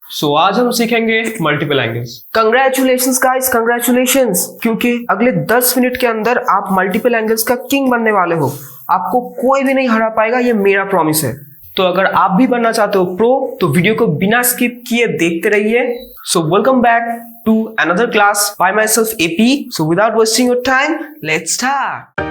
सो आज हम सीखेंगे multiple angles. Congratulations guys, congratulations, क्योंकि अगले 10 मिनट के अंदर आप मल्टीपल एंगल्स का किंग बनने वाले हो। आपको कोई भी नहीं हरा पाएगा, ये मेरा प्रॉमिस है। तो अगर आप भी बनना चाहते हो प्रो, तो वीडियो को बिना स्किप किए देखते रहिए। So welcome back to another class by myself AP। So without wasting your time, let's start.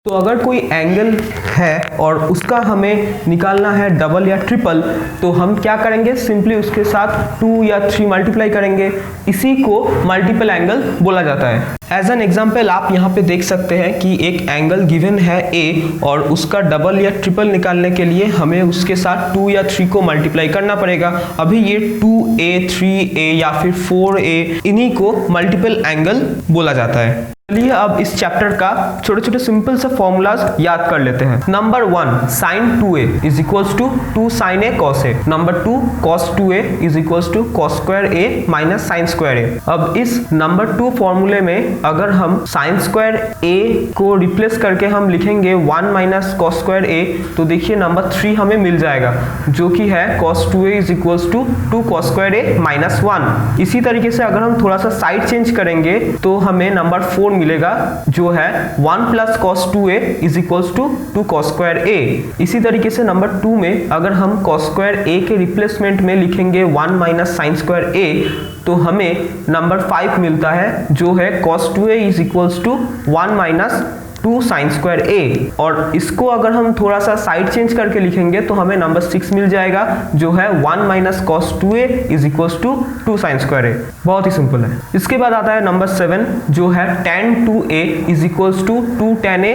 तो अगर कोई एंगल है और उसका हमें निकालना है डबल या ट्रिपल, तो हम क्या करेंगे, सिंपली उसके साथ 2 या 3 मल्टीप्लाई करेंगे। इसी को मल्टीपल एंगल बोला जाता है। एज एन एग्जाम्पल आप यहाँ पे देख सकते हैं कि एक एंगल गिवन है A और उसका डबल या ट्रिपल निकालने के लिए हमें उसके साथ 2 या 3 को मल्टीप्लाई करना पड़ेगा। अभी ये 2A 3A या फिर 4A, इन्हीं को मल्टीपल एंगल बोला जाता है। चलिए अब इस चैप्टर का छोटे छोटे सिंपल से फॉर्मूलाज याद कर लेते हैं। Number 1 sine 2A is equals to 2 sine A cos A। Number 2 cos 2A is equals to cos square A minus sine square A। अब इस नंबर 2 फॉर्मूले में अगर हम साइन स्क्वायर A को रिप्लेस करके हम लिखेंगे 1 माइनस कॉस स्क्वायर A, तो देखिए नंबर 3 हमें मिल जाएगा, जो कि है cos 2A is equals to 2 cos square A minus 1। इसी तरीके से अगर हम थोड़ा सा साइड चेंज करेंगे तो हमें नंबर 4 मिलेगा, जो है 1 plus cos 2A is equals to 2 cos square A। इसी तरीके से नंबर 2 में अगर हम कॉस स्क्वायर A के रिप्लेसमेंट में लिखेंगे 1 माइनस साइन स्क्वायर A, तो हमें नंबर 5 मिलता है, जो है cos 2A is equals to 1 minus 2 sine square A। और इसको अगर हम थोड़ा सा साइड चेंज करके लिखेंगे तो हमें नंबर 6 मिल जाएगा, जो है 1 minus cos 2A is equals to 2 sine square A। बहुत ही सिंपल है। इसके बाद आता है नंबर 7, जो है tan 2A is equals to 2 tan A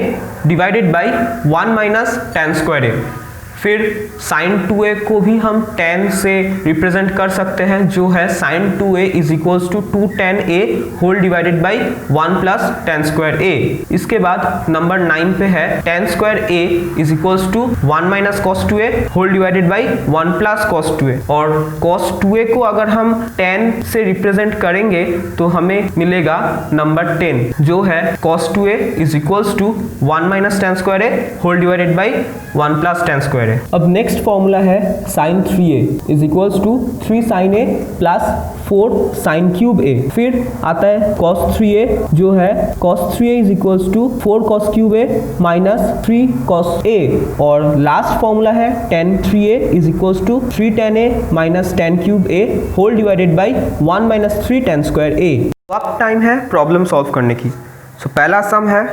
divided by 1 minus tan square A। फिर sin 2A को भी हम tan से रिप्रेजेंट कर सकते हैं, जो है sin 2A is equals to 2 tan A whole divided by 1 plus tan square A। इसके बाद नंबर 9 पे है tan square A is equals to 1 minus cos 2A whole divided by 1 plus cos 2A। और cos 2A को अगर हम tan से represent करेंगे तो हमें मिलेगा नंबर 10, जो है cos 2A is equals to 1 minus tan square A whole divided by 1 plus tan square. अब नेक्स्ट फॉर्मूला है sin 3A is equals to 3 sin A plus 4 sin cube A। फिर आता है cos 3A, जो है cos 3A is equals to 4 cos cube A minus 3 cos A। और last formula है tan 3A is equals to 3 tan A minus tan cube A whole divided by 1 minus 3 tan square A। अब time है problem solve करने की। सो पहला सम है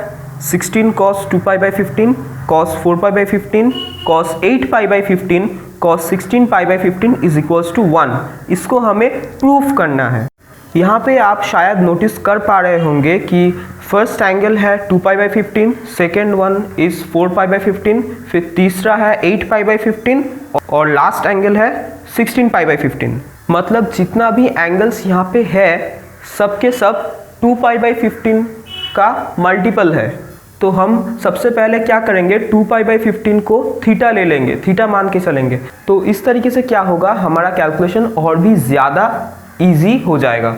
16 cos 2 pi by 15 cos 4 pi by 15 cos 8 pi by 15 cos 16 pi by 15 is equals to 1। इसको हमें proof करना है। यहाँ पे आप शायद नोटिस कर पा रहे होंगे कि फर्स्ट एंगल है 2 pi by 15, second one is 4 pi by 15, फिर तीसरा है 8 pi by 15 और लास्ट एंगल है 16 pi by 15। मतलब जितना भी एंगल्स यहाँ पे है सबके सब 2 pi by 15 का मल्टीपल है। तो हम सबसे पहले क्या करेंगे, 2 pi by 15 को थीटा ले लेंगे, थीटा मान के चलेंगे। तो इस तरीके से क्या होगा, हमारा कैलकुलेशन और भी ज़्यादा इजी हो जाएगा।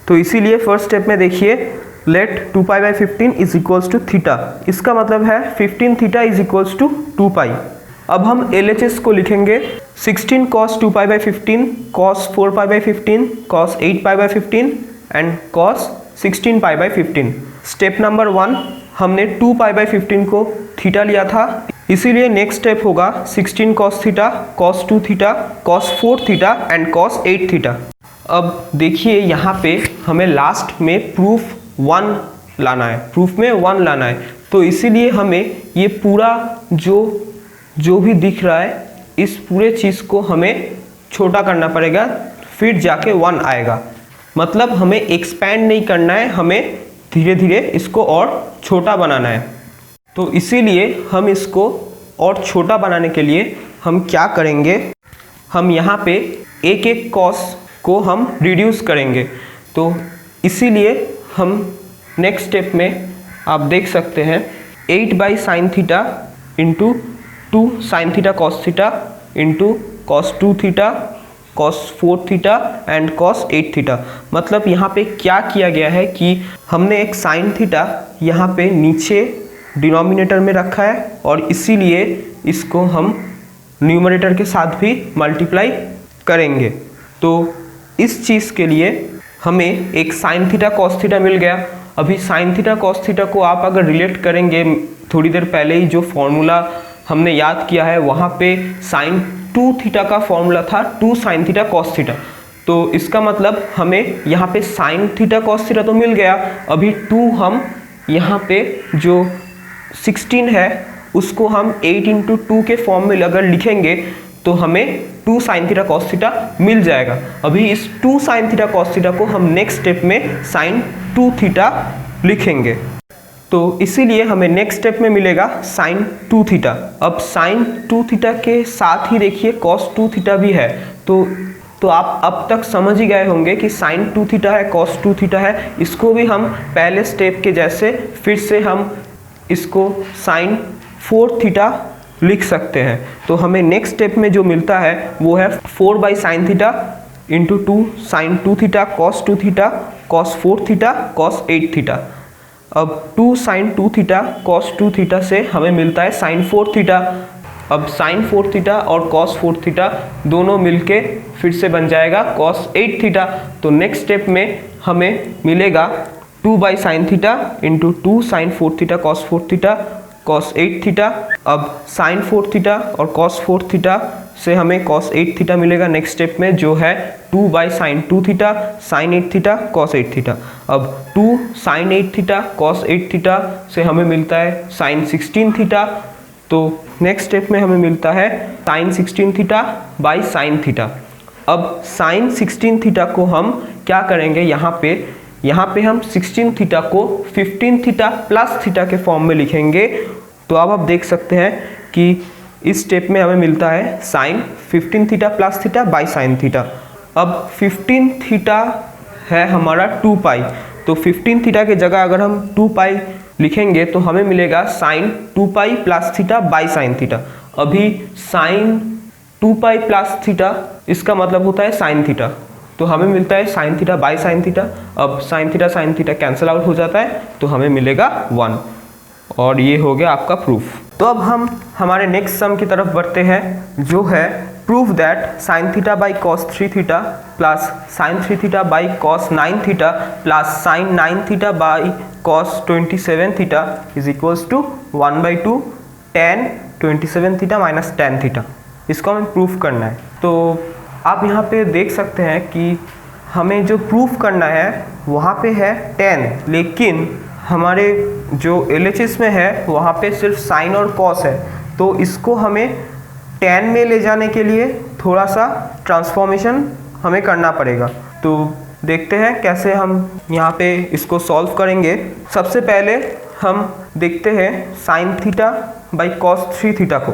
तो इसीलिए फर्स्ट स्टेप में देखिए, let 2 pi by 15 is equals to theta. इसका मतलब है 15 theta is equals to 2 pi। अब हम LHS को लिखेंगे 16 cos 2 pi by 15 cos 4 pi by 15 cos 8 pi by 15 and cos 16 pi by 15। Step number 1 हमने 2 pi by 15 को थीटा लिया था, इसीलिए नेक्स्ट स्टेप होगा 16 cos theta cos 2 theta cos 4 theta and cos 8 theta. अब देखिए यहाँ पे हमें लास्ट में प्रूफ 1 लाना है, प्रूफ में 1 लाना है। तो इसीलिए हमें ये पूरा जो भी दिख रहा है, इस पूरे चीज़ को हमें छोटा करना पड़ेगा, फिर जाके 1 आएगा। मतलब हमें एक्सपैंड नहीं करना है, हमें धीरे धीरे इसको और छोटा बनाना है। तो इसीलिए हम इसको और छोटा बनाने के लिए हम क्या करेंगे, हम यहाँ पे एक एक कॉस को हम रिड्यूस करेंगे। तो इसीलिए हम नेक्स्ट स्टेप में आप देख सकते हैं 8 by sine theta into 2 sine theta cos theta into cos 2 theta cos 4 theta and cos 8 theta. मतलब यहाँ पे क्या किया गया है कि हमने एक साइन थीटा यहाँ पे नीचे डिनोमिनेटर में रखा है और इसीलिए इसको हम न्यूमरेटर के साथ भी मल्टीप्लाई करेंगे। तो इस चीज़ के लिए हमें एक साइन थीटा कॉस थीटा मिल गया। अभी साइन थीटा कॉस थीटा को आप अगर रिलेट करेंगे, थोड़ी देर पहले ही जो फॉर्मूला हमने याद किया है वहाँ पे साइन 2 थीटा का फॉर्मूला था 2 साइन थीटा कॉस थीटा। तो इसका मतलब हमें यहाँ पे साइन थीटा कॉस थीटा तो मिल गया। अभी 2 हम यहाँ पे जो 16 है उसको हम 8 इंटू 2 के फॉर्म में अगर लिखेंगे तो हमें 2 साइन थीटा कॉस थीटा मिल जाएगा। अभी इस 2 साइन थीटा कॉस थीटा को हम नेक्स्ट स्टेप में साइन 2 थीटा लिखेंगे। तो इसीलिए हमें नेक्स्ट स्टेप में मिलेगा साइन 2 थीटा। अब साइन 2 थीटा के साथ ही देखिए कॉस 2 थीटा भी है। तो आप अब तक समझ ही गए होंगे कि साइन 2 थीटा है कॉस 2 थीटा है। इसको भी हम पहले स्टेप के जैसे फिर से हम इसको साइन 4 थीटा लिख सकते हैं। तो हमें नेक्स्ट स्टेप में जो मिलता है वो है 4 by sine theta into 2 sine 2 theta cos 2 theta cos 4 theta cos 8 theta. अब 2 साइन 2 थीटा कॉस 2 थीटा से हमें मिलता है साइन 4 थीटा। अब साइन 4 थीटा और कॉस 4 थीटा दोनों मिलके फिर से बन जाएगा कॉस 8 थीटा। तो नेक्स्ट स्टेप में हमें मिलेगा 2 by sine theta into 2 sine 4 theta cos 4 theta cos 8 theta. अब साइन 4 थीटा और कॉस 4 थीटा से हमें कॉस 8 थीटा मिलेगा नेक्स्ट स्टेप में, जो है 2 by sine 2 theta sign 8 theta cos 8 theta. अब 2 साइन 8 थीटा कॉस 8 थीटा से हमें मिलता है साइन 16 थीटा। तो नेक्स्ट स्टेप में हमें मिलता है sine 16 theta by sine theta. अब साइन 16 थीटा को हम क्या करेंगे, यहाँ पे हम 16 थीटा को 15 थीटा प्लस थीटा के फॉर्म में लिखेंगे। तो अब आप देख सकते हैं कि इस स्टेप में हमें मिलता है sine 15 theta plus theta by sine theta. अब 15 थीटा है हमारा 2 पाई, तो 15 थीटा के जगह अगर हम 2 पाई लिखेंगे तो हमें मिलेगा sine 2 pi plus theta by sine theta. अभी साइन 2 पाई प्लस थीटा इसका मतलब होता है साइन थीटा, तो हमें मिलता है sign theta by sine theta. अब साइन थीटा कैंसिल आउट हो जाता है तो हमें मिलेगा 1, और ये हो गया आपका प्रूफ। तो अब हम हमारे नेक्स्ट सम की तरफ बढ़ते हैं, जो है proof that sine theta by cos 3 theta plus sine 3 theta by cos 9 theta plus sine 9 theta by cos 27 theta is equals to 1/2 tan 27 theta minus tan theta. इसको हमें प्रूफ करना है। तो आप यहाँ पे देख सकते हैं कि हमें जो प्रूफ करना है वहाँ पे है tan, लेकिन हमारे जो LHS में है वहाँ पे सिर्फ साइन और कॉस है। तो इसको हमें tan में ले जाने के लिए थोड़ा सा ट्रांसफॉर्मेशन हमें करना पड़ेगा। तो देखते हैं कैसे हम यहाँ पे इसको सॉल्व करेंगे। सबसे पहले हम देखते हैं sine theta by cos 3 theta को।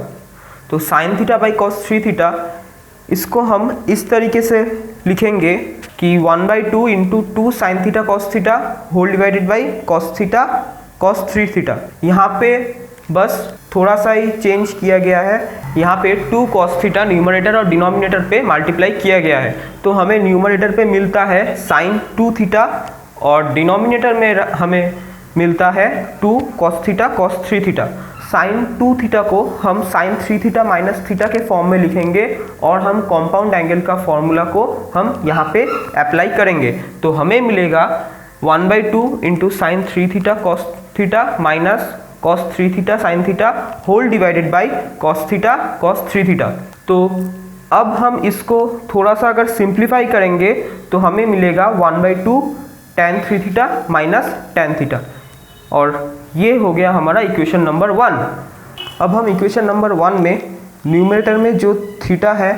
तो sine theta by cos 3 theta इसको हम इस तरीके से लिखेंगे कि 1/2 into 2 sine theta cos theta whole divided by cos theta cos 3 theta. यहाँ पे बस थोड़ा सा ही चेंज किया गया है, यहाँ पे 2 कॉस थीटा न्यूमरेटर और डिनोमिनेटर पे मल्टीप्लाई किया गया है। तो हमें न्यूमरेटर पे मिलता है साइन 2 थीटा और डिनोमिनेटर में हमें मिलता है 2 cos theta cos 3 theta. Sine 2 theta को हम साइन 3 थीटा माइनस थीटा के फॉर्म में लिखेंगे और हम कॉम्पाउंड एंगल का फॉर्मूला को हम यहाँ पे अप्लाई करेंगे। तो हमें मिलेगा 1/2 into sine 3 theta cos theta minus cos 3 theta sine theta whole divided by cos theta cos 3 theta. तो अब हम इसको थोड़ा सा अगर सिंप्लीफाई करेंगे तो हमें मिलेगा 1/2 tan 3 theta minus tan theta, और ये हो गया हमारा इक्वेशन नंबर 1। अब हम इक्वेशन नंबर 1 में न्यूमरेटर में जो थीटा है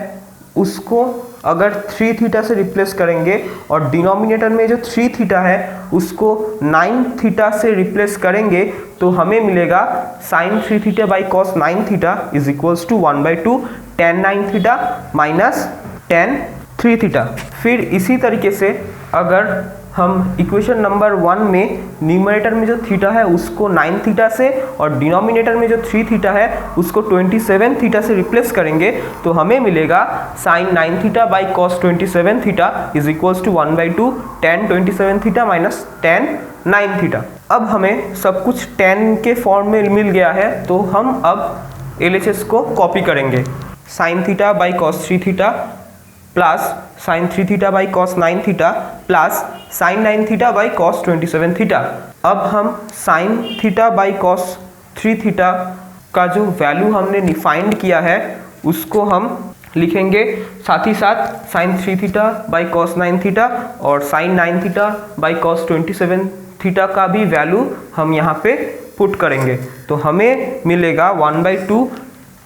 उसको अगर 3 थीटा से रिप्लेस करेंगे और डिनोमिनेटर में जो 3 थीटा है उसको 9 थीटा से रिप्लेस करेंगे तो हमें मिलेगा sine 3 theta by cos 9 theta is equals to 1/2 tan 9 theta minus tan 3 theta. फिर इसी तरीके से अगर हम इक्वेशन नंबर 1 में न्यूमरेटर में जो थीटा है उसको 9 थीटा से और डिनोमिनेटर में जो 3 थीटा है उसको 27 थीटा से रिप्लेस करेंगे तो हमें मिलेगा sine 9 theta by cos 27 theta is equals to 1/2 tan 27 theta minus tan 9 theta. अब हमें सब कुछ tan के फॉर्म में मिल गया है तो हम अब LHS को कॉपी करेंगे। Sign theta by cos 3 theta plus sine 3 theta by cos 9 theta plus sine 9 theta by cos 27 theta. अब हम sign theta by cos 3 theta का जो वैल्यू हमने डिफाइंड किया है उसको हम लिखेंगे, साथ ही साथ sine 3 theta by cos 9 theta और sine 9 theta by cos 27 theta का भी वैल्यू हम यहाँ पे पुट करेंगे। तो हमें मिलेगा 1/2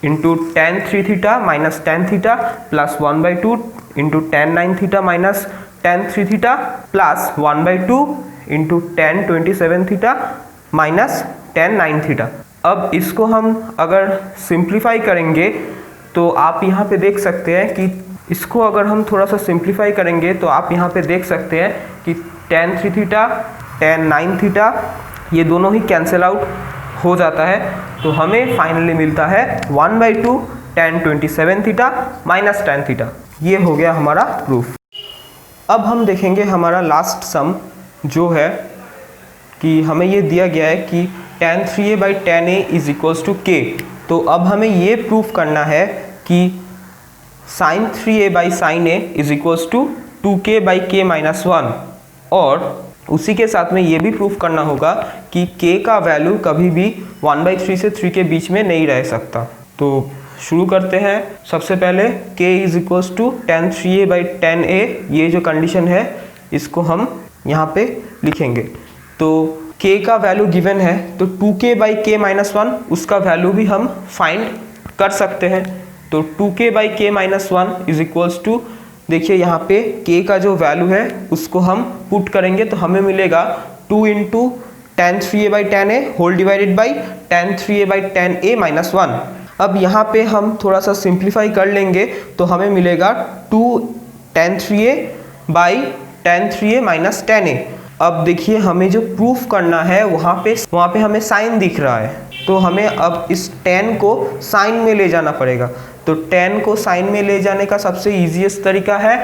into tan 3 theta minus tan theta plus 1/2 into tan 9 theta minus tan 3 theta plus 1/2 into tan 27 theta minus tan 9 theta. अब इसको हम अगर सिंप्लीफाई करेंगे तो आप यहाँ पे देख सकते हैं कि इसको अगर हम थोड़ा सा सिंप्लीफाई करेंगे तो आप यहाँ पे देख सकते हैं कि tan 3 थीटा tan 9 थीटा ये दोनों ही कैंसिल आउट हो जाता है तो हमें फाइनली मिलता है 1/2 tan 27 theta minus tan theta. ये हो गया हमारा प्रूफ। अब हम देखेंगे हमारा लास्ट सम जो है कि हमें ये दिया गया है कि tan 3a by tan a is equals to k। तो अब हमें ये प्रूफ करना है कि sine 3a by sine a is equals to 2k by k minus 1 और उसी के साथ में ये भी प्रूफ करना होगा कि k का वैल्यू कभी भी 1/3 से 3 के बीच में नहीं रह सकता। तो शुरू करते हैं। सबसे पहले k is equals to tan 3a by tan a, ये जो कंडीशन है इसको हम यहाँ पे लिखेंगे। तो k का वैल्यू गिवन है तो 2k बाई k माइनस 1 उसका वैल्यू भी हम फाइंड कर सकते हैं। तो 2k by k minus 1 is equals to, देखिए यहाँ पे k का जो वैल्यू है उसको हम पुट करेंगे तो हमें मिलेगा 2 into tan 3a by tan a whole divided by tan 3a by tan a minus 1। अब यहाँ पे हम थोड़ा सा सिंप्लीफाई कर लेंगे तो हमें मिलेगा 2 tan 3a by tan 3a minus tan a। अब देखिए हमें जो प्रूफ करना है वहाँ पे हमें साइन दिख रहा है तो हमें अब इस tan को साइन में ले जाना पड़ेगा। तो tan को साइन में ले जाने का सबसे ईजीएस्ट तरीका है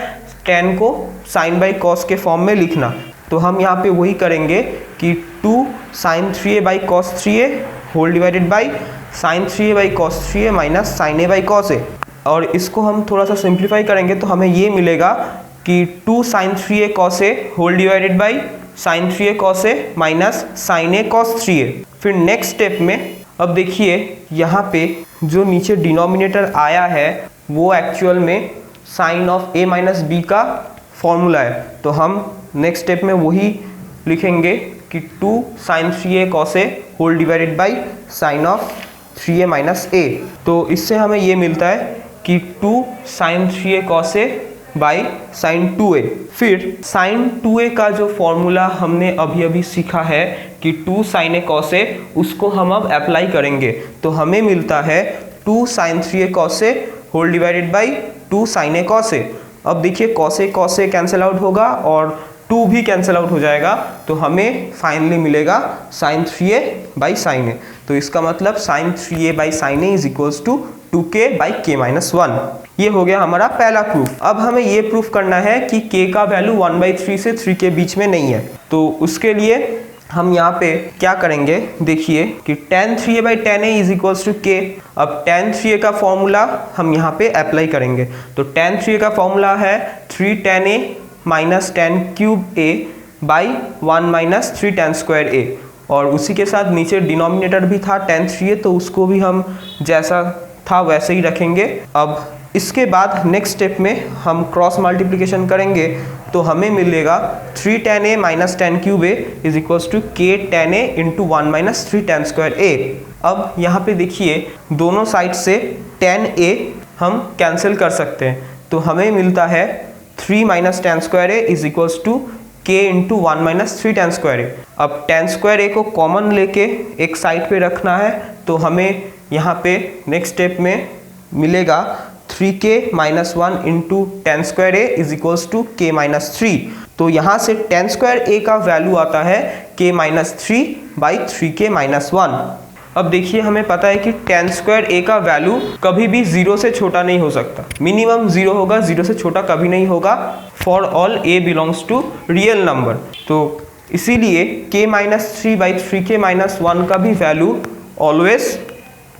tan को साइन बाई कॉस के फॉर्म में लिखना। तो हम यहाँ पे वही करेंगे कि 2 sine 3a by cos 3a whole divided by sine 3a by cos 3a minus sine a by cos a। और इसको हम थोड़ा सा सिंप्लीफाई करेंगे तो हमें ये मिलेगा कि 2 sine 3a cos a whole divided by sine 3a cos a minus sine a cos 3a। फिर नेक्स्ट स्टेप में अब देखिए यहाँ पे जो नीचे डिनोमिनेटर आया है वो एक्चुअल में sine of a minus b का फॉर्मूला है। तो हम नेक्स्ट स्टेप में वही लिखेंगे कि 2 sine 3a cos a whole divided by sine of 3a minus a। तो इससे हमें ये मिलता है कि 2 sine 3a cos a by sine 2a। फिर साइन 2a का जो फॉर्मूला हमने अभी सीखा है कि 2 साइन a कॉस a, उसको हम अब अप्लाई करेंगे तो हमें मिलता है 2 sine 3a cos a whole divided by 2 sine a cos a। अब देखिए कॉस a कैंसिल आउट होगा और 2 भी कैंसिल आउट हो जाएगा तो हमें फाइनली मिलेगा sign 3a by sine a। तो इसका मतलब sine 3a by sine a is equals to 2k by k minus 1। ये हो गया हमारा पहला प्रूफ। अब हमें ये प्रूफ करना है कि k का वैल्यू 1/3 से 3 के बीच में नहीं है। तो उसके लिए हम यहाँ पे क्या करेंगे, देखिए कि tan 3a by tan a is equals to k। अब tan 3a का फॉर्मूला हम यहाँ पे अप्लाई करेंगे। तो tan 3a का फॉर्मूला है 3 tan a minus tan cube a by 1 minus 3 tan square a। और उसी के साथ नीचे डिनोमिनेटर भी था tan 3a तो उसको भी हम जैसा था वैसे ही रखेंगे। अब इसके बाद नेक्स्ट स्टेप में हम क्रॉस मल्टीप्लिकेशन करेंगे तो हमें मिलेगा 3 tan a minus tan cube a is equals to k tan a into 1 minus 3 tan square a। अब यहाँ पे देखिए दोनों साइड से tan a हम कैंसिल कर सकते हैं तो हमें मिलता है 3 minus tan square a is equals to k into 1 minus 3 tan square a। अब tan स्क्वायर a को कॉमन लेके एक साइड पे रखना है तो हमें यहाँ पे नेक्स्ट स्टेप में मिलेगा 3k minus 1 into tan square a is equals to k minus 3। तो यहाँ से टेन स्क्वायर ए का वैल्यू आता है k minus 3 by 3k minus 1। अब देखिए हमें पता है कि टेन स्क्वायर ए का वैल्यू कभी भी 0 से छोटा नहीं हो सकता, मिनिमम 0 होगा, 0 से छोटा कभी नहीं होगा for all a belongs to real number. तो इसीलिए k minus 3 by 3k minus 1 का भी वैल्यू ऑलवेज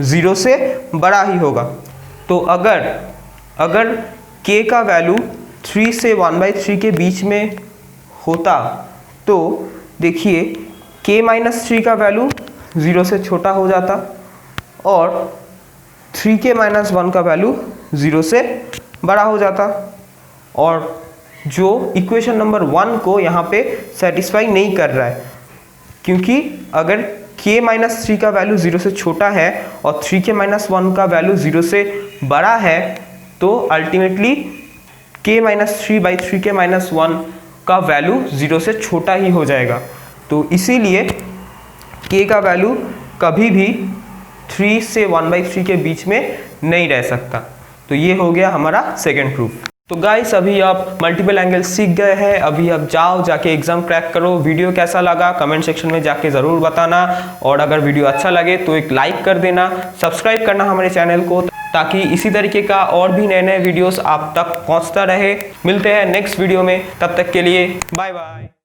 0 से बड़ा ही होगा। तो अगर k का वैल्यू 3 से 1/3 के बीच में होता तो देखिए k माइनस 3 का वैल्यू 0 से छोटा हो जाता और 3k माइनस 1 का वैल्यू 0 से बड़ा हो जाता, और जो इक्वेशन नंबर 1 को यहाँ पे सेटिस्फाई नहीं कर रहा है, क्योंकि अगर k माइनस 3 का वैल्यू 0 से छोटा है और 3k माइनस 1 का वैल्यू 0 से बड़ा है तो ultimately k minus 3 by 3k minus 1 का वैल्यू 0 से छोटा ही हो जाएगा। तो इसीलिए k का वैल्यू कभी भी 3 से 1/3 के बीच में नहीं रह सकता। तो ये हो गया हमारा सेकेंड प्रूफ। तो गाइस अभी आप मल्टीपल एंगल सीख गए हैं, अभी आप जाओ जाके एग्जाम क्रैक करो। वीडियो कैसा लगा कमेंट सेक्शन में जाके ज़रूर बताना, और अगर वीडियो अच्छा लगे तो एक लाइक कर देना, सब्सक्राइब करना हमारे चैनल को, ताकि इसी तरीके का और भी नए नए वीडियोस आप तक पहुंचता रहे। मिलते हैं नेक्स्ट वीडियो में, तब तक के लिए बाय बाय।